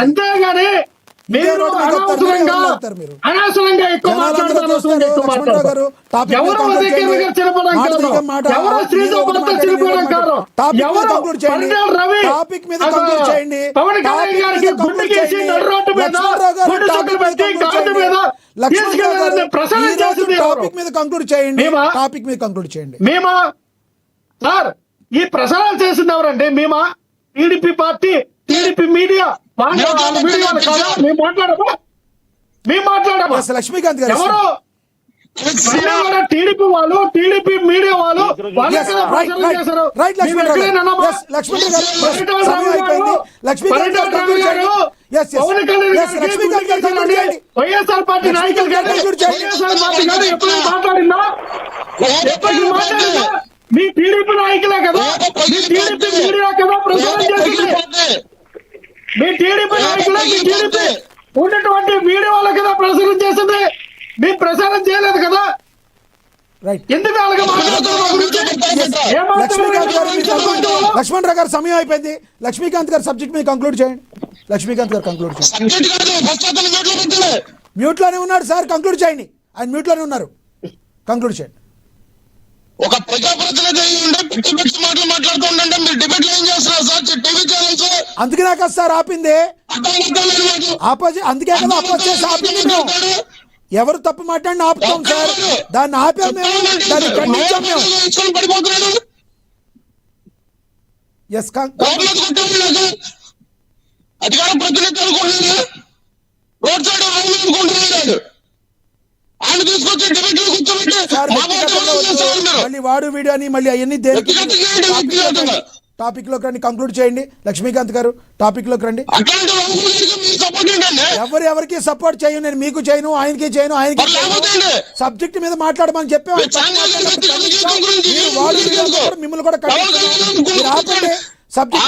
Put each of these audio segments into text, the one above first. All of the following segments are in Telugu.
అంతేగాని మీరు అనవసరంగా ఎక్కువ మాట్లాడతారు. ఎవరు పవన్ కళ్యాణ్ గారికి గుండె చేసి రోడ్డు మీద ప్రసారం చేసింది మేమా సార్? ఈ ప్రసారాలు చేసింది ఎవరండి? మేమా? టీడీపీ పార్టీ, టీడీపీ మీడియా మేము మాట్లాడమా? లక్ష్మీకాంత్ గారు ఎవరు టీడీపీ వాళ్ళు, టీడీపీ మీడియా వాళ్ళు వైఎస్ఆర్ పార్టీ నాయకులు ఎప్పుడు మాట్లాడిందా? మీ టీడీపీ నాయకులే కదా, మీ టీడీపీ మీడియా కదా ప్రచారం చేసింది. మీ టీడీపీ నాయకులే, మీ టీడీపీ ఉన్నటువంటి మీడియా వాళ్ళ కదా ప్రచారం చేసింది. మీ ప్రచారం చేయలేదు కదా. ఎందుకు లక్ష్మణ్ రావు గారు సమయం అయిపోయింది. లక్ష్మీకాంత్ గారు సబ్జెక్ట్ మీద కంక్లూడ్ చేయండి. లక్ష్మీకాంత్ గారు కంక్లూడ్ చేయండి. మ్యూట్ లోనే ఉన్నాడు సార్, కంక్లూడ్ చేయండి. ఆయన మ్యూట్ లోనే ఉన్నారు, కంక్లూడ్ చేయండి. ఒక ప్రజాప్రతినిధి మాట్లాడుతూ ఉండండి. మీరు డిబేట్ ఏం చేస్తున్నారు సార్? టీవీ ఛానల్స్ అందుకే నాకు సార్ ఆపింది, అందుకే కదా అపోజ్ చేసి ఆపింది. మేము ఎవరు తప్పు మాట్లాడిన ఆపుతాం సార్, దాన్ని ఆపాం మేము, దాన్ని ఖండించాం మేము. అధికార ప్రతినిధి అనుకుంటున్నాడు, రోడ్ సైడ్ అనుకుంటున్నాడు. ఆయన తీసుకొచ్చి డిబేట్ మళ్ళీ వాడు వీడియో అని మళ్ళీ అవన్నీ టాపిక్ లోకి రండి, కంక్లూడ్ చేయండి. లక్ష్మీకాంత్ గారు టాపిక్ లోకి రండి. ఎవరికి సపోర్ట్ చేయను, నేను మీకు చేయను, ఆయనకి చేయను. ఆయనకి సబ్జెక్ట్ మీద మాట్లాడమని చెప్పాము. మిమ్మల్ని కూడా ఆపండి. సబ్జెక్ట్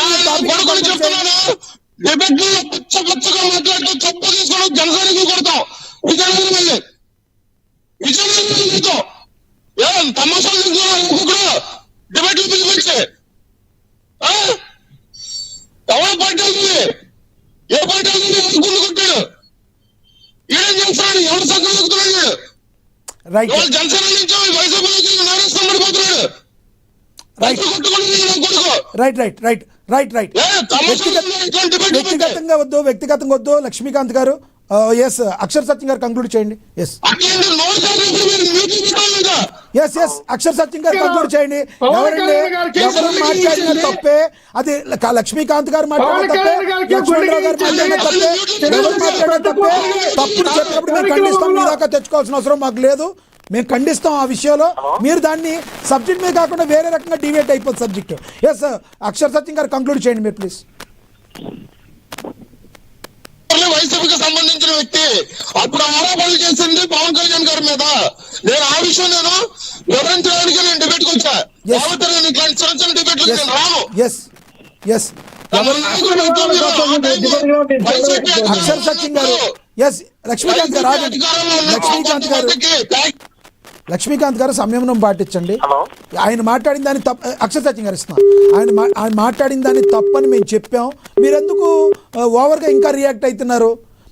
ఎవరు పార్టీ అవుతుంది? ఏ పార్టీ అవుతుంది? గుండు కొట్టాడు. ఈడేం చేస్తాడు? ఎవరు సగ్గుతున్నాడు? ఎవరు జనసేన నుంచి వైసీపీ నుంచి నారేస్తాడు పడిపోతున్నాడు. వ్యక్తిగతంగా వద్దు లక్ష్మీకాంత్ గారు. ఎస్ అక్షర్ సత్యం గారు కంక్లూడ్ చేయండి. ఎస్ అక్షర్ సత్యం గారు కంక్లూడ్ చేయండి. ఎవరు మాట్లాడిన తప్పే, అది లక్ష్మీకాంత్ గారు మాట్లాడిన తప్పే, లక్ష్మణరావు గారు మాట్లాడిన తప్పే, ఎవరు మాట్లాడిన తప్పే. తప్పుడు చెప్పినప్పుడు మేము ఖండిస్తాం. మీ దాకా తెచ్చుకోవాల్సిన అవసరం మాకు లేదు, మేము ఖండిస్తాం ఆ విషయంలో. మీరు దాన్ని సబ్జెక్ట్ మీద కాకుండా వేరే రకంగా డివేట్ అయిపోతుంది సబ్జెక్ట్. ఎస్ అక్షర్ సత్యం గారు కంక్లూడ్ చేయండి మీరు ప్లీజ్. వైసీపీకి సంబంధించిన వ్యక్తి అప్పుడు ఆరోపణలు చేసింది పవన్ కళ్యాణ్ గారి మీద. నేను ఆ విషయం నేను వివరించడానికి నేను డిబేట్కి వచ్చా. అక్షర్ సత్యం గారు, ఎస్ లక్ష్మీకాంత్ గారు, లక్ష్మీకాంత్ గారు సంయమనం పాటించండి. ఆయన మాట్లాడిన దాన్ని తప్పు, అక్షర్ సత్యం గారు ఇస్తున్నాం. ఆయన మాట్లాడిన దాన్ని తప్పని మేము చెప్పాం. మీరెందుకు ఓవర్గా ఇంకా రియాక్ట్ అవుతున్నారు?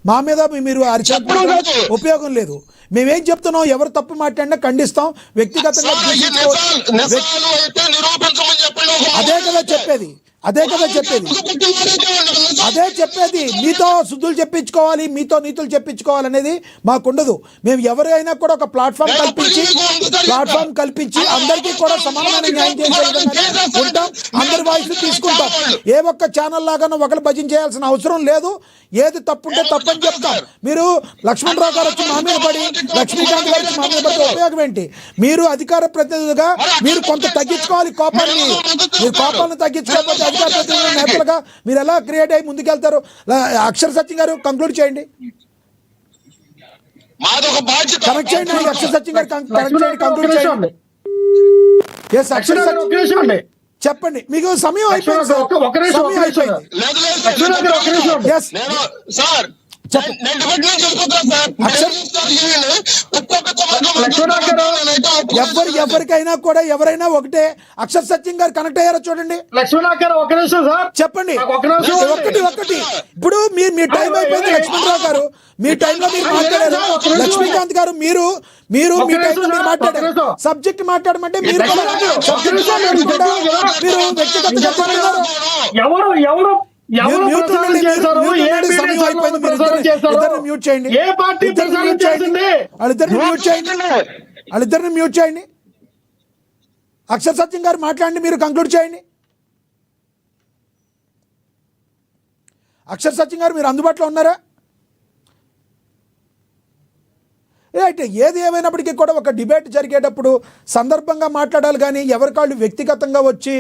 మా మీద మీరు అరిచేస్తున్నారు, ఉపయోగం లేదు. మేమేం చెప్తున్నాం, ఎవరు తప్పు మాట్లాడినా ఖండిస్తాం. వ్యక్తిగతంగా అదే కదా చెప్పేది. మీతో శుద్ధులు చెప్పించుకోవాలి, మీతో నీతులు చెప్పించుకోవాలి అనేది మాకుండదు. మేము ఎవరైనా కూడా ఒక ప్లాట్ఫామ్ కల్పించి అందరికీ కూడా సమానమైన న్యాయం చేసే విధంగానే ఉంటాం. అందరి వాయిస్ తీసుకుంటాం. ఏ ఒక్క ఛానల్ లాగానో ఒకరు భజన చేయాల్సిన అవసరం లేదు. ఏది తప్పుంటే తప్పని చెప్తాం. మీరు లక్ష్మణరావు గారు వచ్చి మా మీద పడి, లక్ష్మీకాంత్ గారు వచ్చి మా మీద పడి ఉపయోగం ఏంటి? మీరు అధికార ప్రతినిధులుగా మీరు కొంత తగ్గించుకోవాలి కోపాన్ని. మీరు కోపాలను తగ్గించుకోకపోతే అధికార ప్రతినిధుల నేతలుగా మీరు ఎలా క్రియేట్ అయ్యి ముందుకెళ్తారు? అక్షర్ సత్యం గారు కంక్లూడ్ చేయండి. కనెక్ట్ చేయండి. అక్షర్ సత్యం గారు కనెక్ట్ చేయండి, కంక్లూడ్ చేయండి. ఎస్ అక్షర్ సత్యం చెప్పండి. మీకు సమయం అయిపోయింది సార్, సమయం అయిపోయింది. చెప్పు. ఎవరికైనా కూడా ఎవరైనా ఒకటే. అక్షర్ సత్యం గారు కనెక్ట్ అయ్యారో చూడండి. లక్ష్మణరావు గారు ఒక నిమిషం సార్ చెప్పండి. ఒక నిమిషం. ఒకటి ఇప్పుడు మీ టైం అయిపోయింది. లక్ష్మణరావు గారు మీ టైంలో మీరు మాట్లాడారు. లక్ష్మీకాంత్ గారు మీరు మీ టైంలో మీరు మాట్లాడారు. సబ్జెక్ట్ మాట్లాడమంటే మీరు వ్యక్తిగతంగా చెప్తున్నారు. ఎవరు మ్యూట్ చేయండి. ఏ పార్టీ వాళ్ళిద్దరిని మ్యూట్ చేయండి. అక్షర్ సత్యం గారు మాట్లాడండి, మీరు కంక్లూడ్ చేయండి. అక్షర్ సత్యం గారు మీరు అందుబాటులో ఉన్నారా? అయితే ఏది ఏమైనప్పటికీ కూడా ఒక డిబేట్ జరిగేటప్పుడు సందర్భంగా మాట్లాడాలి, కానీ ఎవరికాళ్ళు వ్యక్తిగతంగా వచ్చి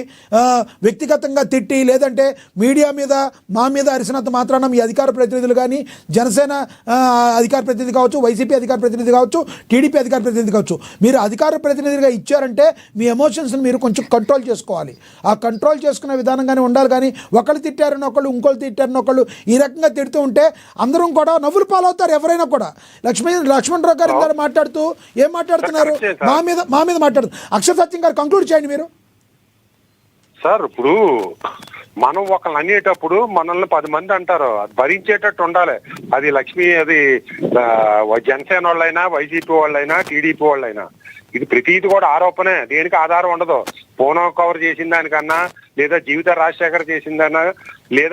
వ్యక్తిగతంగా తిట్టి లేదంటే మీడియా మీద మా మీద అరిసినంత మాత్రాన మీ అధికార ప్రతినిధులు కానీ జనసేన అధికార ప్రతినిధి కావచ్చు, వైసీపీ అధికార ప్రతినిధి కావచ్చు, టీడీపీ అధికార ప్రతినిధి కావచ్చు, మీరు అధికార ప్రతినిధిగా ఇచ్చారంటే మీ ఎమోషన్స్ని మీరు కొంచెం కంట్రోల్ చేసుకోవాలి. ఆ కంట్రోల్ చేసుకునే విధానంగానే ఉండాలి. కానీ ఒకళ్ళు తిట్టారని ఒకళ్ళు, ఇంకోళ్ళు తిట్టారని ఒకళ్ళు ఈ రకంగా తిడుతూ ఉంటే అందరం కూడా నవ్వులు పాలవుతారు. ఎవరైనా కూడా లక్ష్మణరావు గారు మాట్లాడుతూ ఏం మాట్లాడుతున్నారు? మా మీద మాట్లాడుతూ. అక్షర్ సత్యం గారు కంక్లూడ్ చేయండి మీరు. సార్ ఇప్పుడు మనం ఒకళ్ళు అనేటప్పుడు మనల్ని 10 మంది అంటారు, అది భరించేటట్టు ఉండాలి. అది అది జనసేన వాళ్ళైనా, వైసీపీ వాళ్ళైనా, టీడీపీ వాళ్ళైనా, ఇది ప్రతిది కూడా ఆరోపణే. దేనికి ఆధారం ఉండదు. ఫోన్ కవర్ చేసిన దానికన్నా, లేదా జీవిత రాజశేఖర్ చేసిందన్నా, లేదా